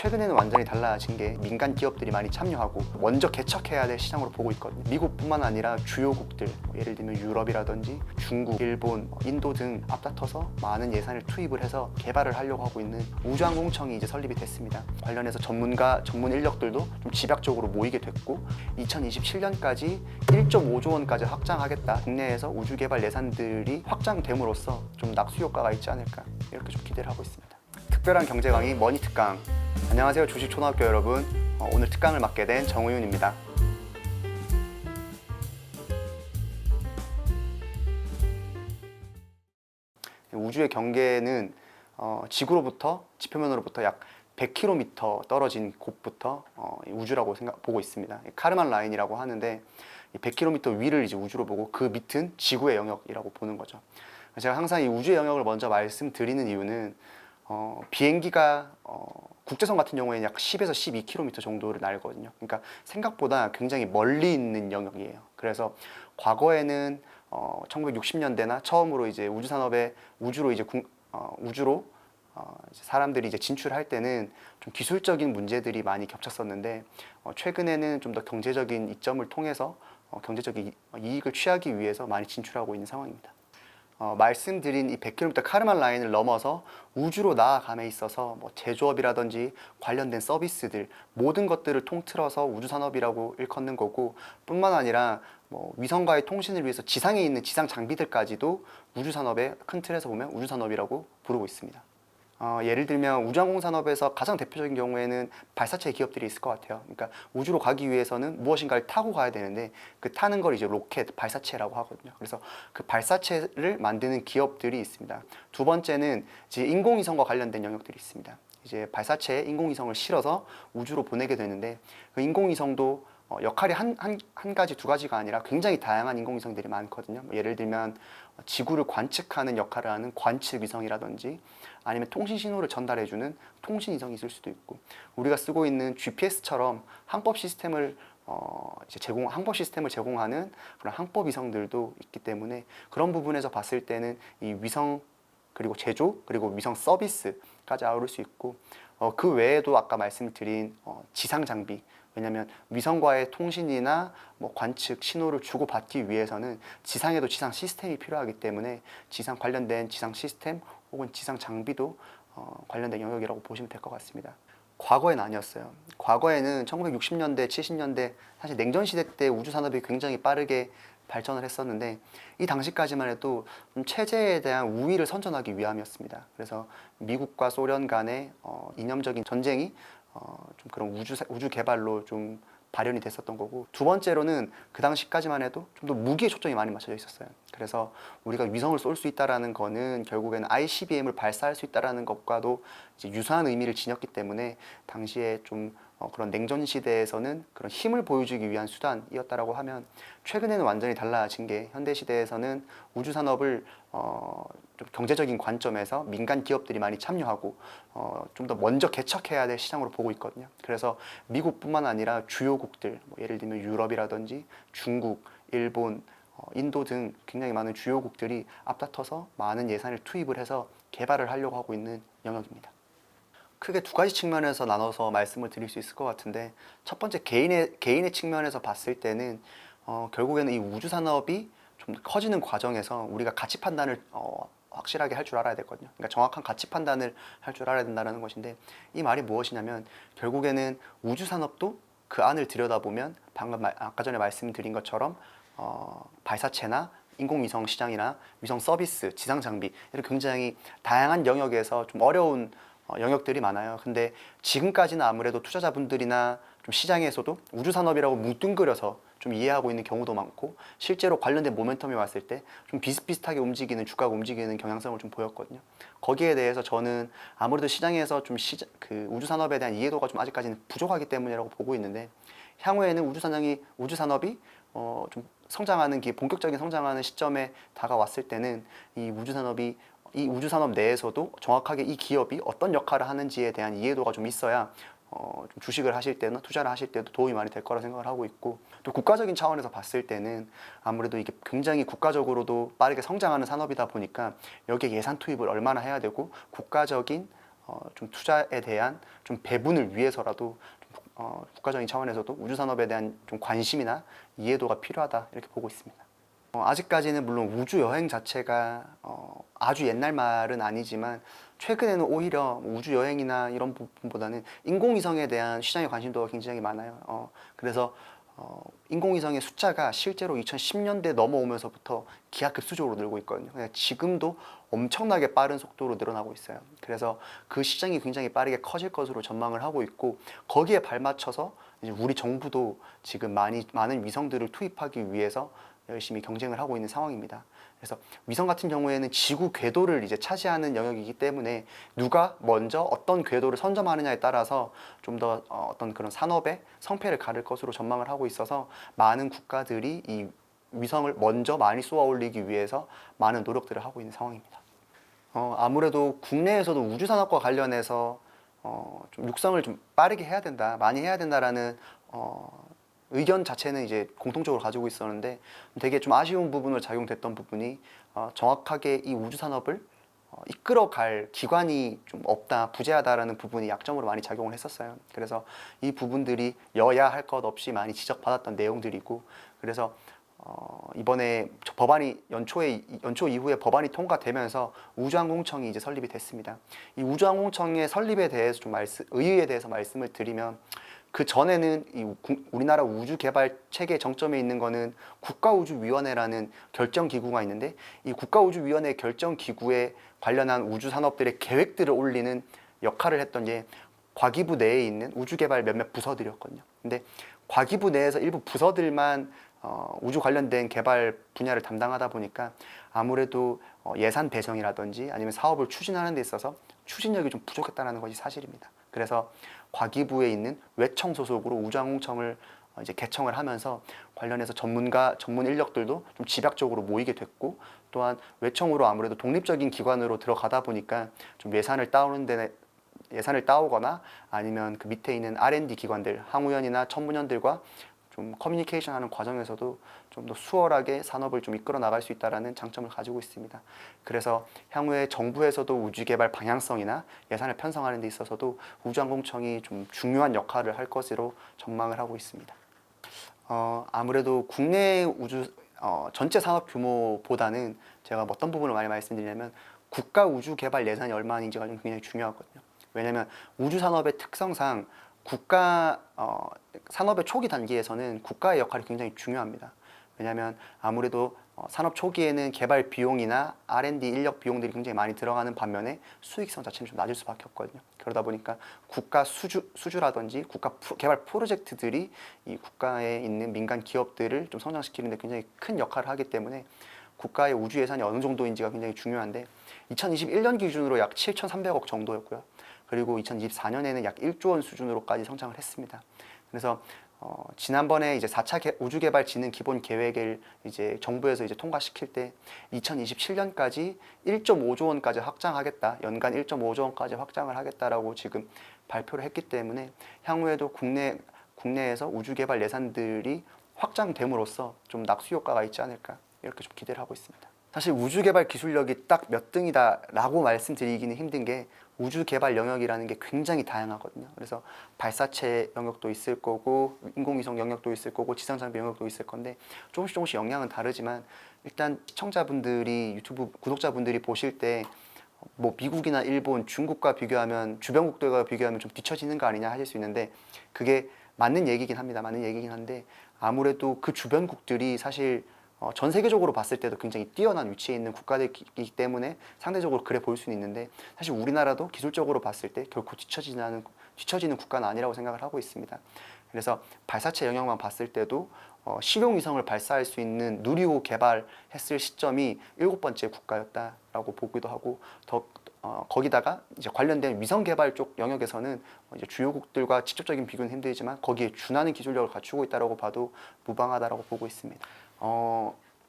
최근에는 완전히 달라진 게 민간 기업들이 많이 참여하고 먼저 개척해야 될 시장으로 보고 있거든요. 미국뿐만 아니라 주요국들, 예를 들면 유럽이라든지 중국, 일본, 인도 등 앞다퉈서 많은 예산을 투입을 해서 개발을 하려고 하고 있는 우주항공청이 이제 설립이 됐습니다. 관련해서 전문 인력들도 좀 집약적으로 모이게 됐고 2027년까지 1.5조 원까지 확장하겠다. 국내에서 우주 개발 예산들이 확장됨으로써 좀 낙수 효과가 있지 않을까 이렇게 좀 기대를 하고 있습니다. 특별한 경제 강의 머니 특강. 안녕하세요 주식 초등학교 여러분. 오늘 특강을 맡게 된 정우윤입니다. 우주의 경계는 지구로부터 지표면으로부터 약 100km 떨어진 곳부터 우주라고 보고 있습니다. 카르만 라인이라고 하는데 100km 위를 이제 우주로 보고 그 밑은 지구의 영역이라고 보는 거죠. 제가 항상 이 우주의 영역을 먼저 말씀드리는 이유는 비행기가 국제선 같은 경우에는 약 10에서 12km 정도를 날거든요. 그러니까 생각보다 굉장히 멀리 있는 영역이에요. 그래서 과거에는 1960년대나 처음으로 이제 우주 산업에 우주로 사람들이 이제 진출할 때는 좀 기술적인 문제들이 많이 겹쳤었는데 최근에는 좀 더 경제적인 이점을 통해서 경제적인 이익을 취하기 위해서 많이 진출하고 있는 상황입니다. 말씀드린 이 100km 카르만 라인을 넘어서 우주로 나아감에 있어서 제조업이라든지 관련된 서비스들 모든 것들을 통틀어서 우주 산업이라고 일컫는 거고, 뿐만 아니라 위성과의 통신을 위해서 지상에 있는 지상 장비들까지도 우주 산업의 큰 틀에서 보면 우주 산업이라고 부르고 있습니다. 예를 들면 우주항공 산업에서 가장 대표적인 경우에는 발사체 기업들이 있을 것 같아요. 그러니까 우주로 가기 위해서는 무엇인가를 타고 가야 되는데 그 타는 걸 이제 로켓, 발사체라고 하거든요. 그래서 그 발사체를 만드는 기업들이 있습니다. 두 번째는 이제 인공위성과 관련된 영역들이 있습니다. 이제 발사체에 인공위성을 실어서 우주로 보내게 되는데 그 인공위성도 역할이 한 가지, 두 가지가 아니라 굉장히 다양한 인공위성들이 많거든요. 예를 들면 지구를 관측하는 역할을 하는 관측위성이라든지 아니면 통신 신호를 전달해주는 통신위성이 있을 수도 있고, 우리가 쓰고 있는 GPS처럼 항법 시스템을 제공하는 그런 항법위성들도 있기 때문에 그런 부분에서 봤을 때는 이 위성 그리고 제조 그리고 위성 서비스까지 아우를 수 있고, 그 외에도 아까 말씀드린 지상 장비, 왜냐하면 위성과의 통신이나 관측 신호를 주고받기 위해서는 지상에도 지상 시스템이 필요하기 때문에 관련된 지상 시스템 혹은 지상 장비도 관련된 영역이라고 보시면 될 것 같습니다. 과거에는 아니었어요. 과거에는 1960년대, 70년대 사실 냉전 시대 때 우주 산업이 굉장히 빠르게 발전을 했었는데 이 당시까지만 해도 체제에 대한 우위를 선전하기 위함이었습니다. 그래서 미국과 소련 간의 이념적인 전쟁이 좀 그런 우주 개발로 좀 발현이 됐었던 거고, 두 번째로는 그 당시까지만 해도 좀 더 무기에 초점이 많이 맞춰져 있었어요. 그래서 우리가 위성을 쏠 수 있다라는 거는 결국에는 ICBM을 발사할 수 있다라는 것과도 이제 유사한 의미를 지녔기 때문에 당시에 좀 그런 냉전 시대에서는 그런 힘을 보여주기 위한 수단이었다라고 하면, 최근에는 완전히 달라진 게 현대 시대에서는 우주 산업을 좀 경제적인 관점에서 민간 기업들이 많이 참여하고 좀 더 먼저 개척해야 될 시장으로 보고 있거든요. 그래서 미국뿐만 아니라 주요국들, 예를 들면 유럽이라든지 중국, 일본, 인도 등 굉장히 많은 주요국들이 앞다퉈서 많은 예산을 투입을 해서 개발을 하려고 하고 있는 영역입니다. 크게 두 가지 측면에서 나눠서 말씀을 드릴 수 있을 것 같은데, 첫 번째 개인의 측면에서 봤을 때는 결국에는 이 우주 산업이 좀 커지는 과정에서 우리가 가치 판단을 확실하게 할 줄 알아야 되거든요. 그러니까 정확한 가치 판단을 할 줄 알아야 된다는 것인데, 이 말이 무엇이냐면 결국에는 우주 산업도 그 안을 들여다보면 방금 아까 전에 말씀드린 것처럼 발사체나 인공위성 시장이나 위성 서비스, 지상 장비, 이런 굉장히 다양한 영역에서 좀 어려운 영역들이 많아요. 근데 지금까지는 아무래도 투자자분들이나 좀 시장에서도 우주 산업이라고 뭉뚱그려서 좀 이해하고 있는 경우도 많고, 실제로 관련된 모멘텀이 왔을 때 좀 비슷비슷하게 움직이는 주가가 움직이는 경향성을 좀 보였거든요. 거기에 대해서 저는 아무래도 시장에서 좀 우주 산업에 대한 이해도가 좀 아직까지는 부족하기 때문이라고 보고 있는데, 향후에는 우주 산업이 좀 본격적인 성장하는 시점에 다가왔을 때는 이 우주 산업 내에서도 정확하게 이 기업이 어떤 역할을 하는지에 대한 이해도가 좀 있어야 좀 주식을 하실 때나 투자를 하실 때도 도움이 많이 될 거라 생각을 하고 있고, 또 국가적인 차원에서 봤을 때는 아무래도 이게 굉장히 국가적으로도 빠르게 성장하는 산업이다 보니까 여기에 예산 투입을 얼마나 해야 되고 국가적인 좀 투자에 대한 좀 배분을 위해서라도 국가적인 차원에서도 우주 산업에 대한 좀 관심이나 이해도가 필요하다 이렇게 보고 있습니다. 아직까지는 물론 우주 여행 자체가 아주 옛날 말은 아니지만 최근에는 오히려 우주 여행이나 이런 부분보다는 인공위성에 대한 시장의 관심도가 굉장히 많아요. 그래서 인공위성의 숫자가 실제로 2010년대 넘어오면서부터 기하급수적으로 늘고 있거든요. 지금도 엄청나게 빠른 속도로 늘어나고 있어요. 그래서 그 시장이 굉장히 빠르게 커질 것으로 전망을 하고 있고, 거기에 발맞춰서 이제 우리 정부도 지금 많은 위성들을 투입하기 위해서 열심히 경쟁을 하고 있는 상황입니다. 그래서 위성 같은 경우에는 지구 궤도를 이제 차지하는 영역이기 때문에 누가 먼저 어떤 궤도를 선점하느냐에 따라서 좀 더 어떤 그런 산업의 성패를 가를 것으로 전망을 하고 있어서 많은 국가들이 이 위성을 먼저 많이 쏘아 올리기 위해서 많은 노력들을 하고 있는 상황입니다. 아무래도 국내에서도 우주 산업과 관련해서 좀 육성을 좀 빠르게 해야 된다, 많이 해야 된다라는 의견 자체는 이제 공통적으로 가지고 있었는데, 되게 좀 아쉬운 부분으로 작용됐던 부분이 정확하게 이 우주 산업을 이끌어갈 기관이 좀 없다, 부재하다라는 부분이 약점으로 많이 작용을 했었어요. 그래서 이 부분들이 여야 할 것 없이 많이 지적받았던 내용들이고, 그래서 이번에 법안이 연초 이후에 법안이 통과되면서 우주항공청이 이제 설립이 됐습니다. 이 우주항공청의 설립에 대해서 좀 의의에 대해서 말씀을 드리면, 그 전에는 우리나라 우주 개발 체계 정점에 있는 거는 국가우주위원회라는 결정 기구가 있는데, 이 국가우주위원회 결정 기구에 관련한 우주 산업들의 계획들을 올리는 역할을 했던 게 과기부 내에 있는 우주 개발 몇몇 부서들이었거든요. 근데 과기부 내에서 일부 부서들만 우주 관련된 개발 분야를 담당하다 보니까 아무래도 예산 배정이라든지 아니면 사업을 추진하는 데 있어서 추진력이 좀 부족했다는 것이 사실입니다. 그래서 과기부에 있는 외청 소속으로 우주항공청을 이제 개청을 하면서 관련해서 전문 인력들도 좀 집약적으로 모이게 됐고, 또한 외청으로 아무래도 독립적인 기관으로 들어가다 보니까 좀 예산을 따오거나 아니면 그 밑에 있는 R&D 기관들, 항우연이나 천문연들과 좀 커뮤니케이션 하는 과정에서도 좀 더 수월하게 산업을 좀 이끌어 나갈 수 있다는 장점을 가지고 있습니다. 그래서 향후에 정부에서도 우주 개발 방향성이나 예산을 편성하는 데 있어서도 우주항공청이 좀 중요한 역할을 할 것으로 전망을 하고 있습니다. 아무래도 국내 우주 전체 산업 규모보다는 제가 어떤 부분을 많이 말씀드리냐면, 국가 우주 개발 예산이 얼마인지가 좀 굉장히 중요하거든요. 왜냐하면 우주 산업의 특성상 국가 산업의 초기 단계에서는 국가의 역할이 굉장히 중요합니다. 왜냐하면 아무래도 산업 초기에는 개발 비용이나 R&D 인력 비용들이 굉장히 많이 들어가는 반면에 수익성 자체는 좀 낮을 수밖에 없거든요. 그러다 보니까 국가 수주라든지 국가 개발 프로젝트들이 이 국가에 있는 민간 기업들을 좀 성장시키는 데 굉장히 큰 역할을 하기 때문에 국가의 우주 예산이 어느 정도인지가 굉장히 중요한데, 2021년 기준으로 약 7,300억 정도였고요. 그리고 2024년에는 약 1조 원 수준으로까지 성장을 했습니다. 그래서 지난번에 이제 4차 우주개발진흥 기본 계획을 이제 정부에서 이제 통과시킬 때 2027년까지 1.5조 원까지 확장하겠다, 연간 1.5조 원까지 확장을 하겠다라고 지금 발표를 했기 때문에 향후에도 국내에서 우주개발 예산들이 확장됨으로써 좀 낙수 효과가 있지 않을까, 이렇게 좀 기대를 하고 있습니다. 사실 우주개발 기술력이 딱 몇 등이다라고 말씀드리기는 힘든 게, 우주개발 영역이라는 게 굉장히 다양하거든요. 그래서 발사체 영역도 있을 거고, 인공위성 영역도 있을 거고, 지상장비 영역도 있을 건데 조금씩 영향은 다르지만, 일단 시청자분들이, 유튜브 구독자분들이 보실 때 뭐 미국이나 일본, 중국과 비교하면, 주변국들과 비교하면 좀 뒤처지는 거 아니냐 하실 수 있는데, 그게 맞는 얘기긴 합니다. 맞는 얘기긴 한데, 아무래도 그 주변국들이 사실 전 세계적으로 봤을 때도 굉장히 뛰어난 위치에 있는 국가들이기 때문에 상대적으로 그래 보일 수는 있는데, 사실 우리나라도 기술적으로 봤을 때 결코 뒤처지는 국가는 아니라고 생각을 하고 있습니다. 그래서 발사체 영역만 봤을 때도 실용 위성을 발사할 수 있는 누리호 개발했을 시점이 7번째 국가였다라고 보기도 하고, 거기다가 이제 관련된 위성 개발 쪽 영역에서는 이제 주요국들과 직접적인 비교는 힘들지만 거기에 준하는 기술력을 갖추고 있다라고 봐도 무방하다라고 보고 있습니다.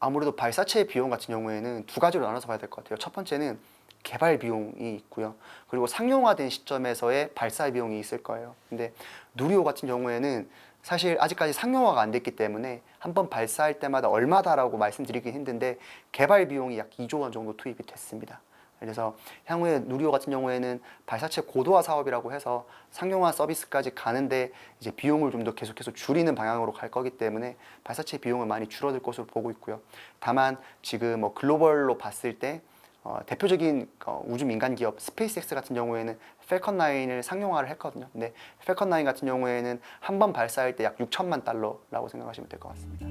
아무래도 발사체 비용 같은 경우에는 두 가지로 나눠서 봐야 될 것 같아요. 첫 번째는 개발 비용이 있고요. 그리고 상용화된 시점에서의 발사 비용이 있을 거예요. 근데 누리호 같은 경우에는 사실 아직까지 상용화가 안 됐기 때문에 한번 발사할 때마다 얼마다라고 말씀드리긴 힘든데, 개발 비용이 약 2조 원 정도 투입이 됐습니다. 그래서 향후에 누리호 같은 경우에는 발사체 고도화 사업이라고 해서 상용화 서비스까지 가는데 이제 비용을 좀 더 계속해서 줄이는 방향으로 갈 거기 때문에 발사체 비용은 많이 줄어들 것으로 보고 있고요. 다만 지금 뭐 글로벌로 봤을 때 대표적인 우주 민간 기업 스페이스X 같은 경우에는 펠컨 9을 상용화를 했거든요. 근데 펠컨 9 같은 경우에는 한 번 발사할 때 약 6천만 달러라고 생각하시면 될 것 같습니다.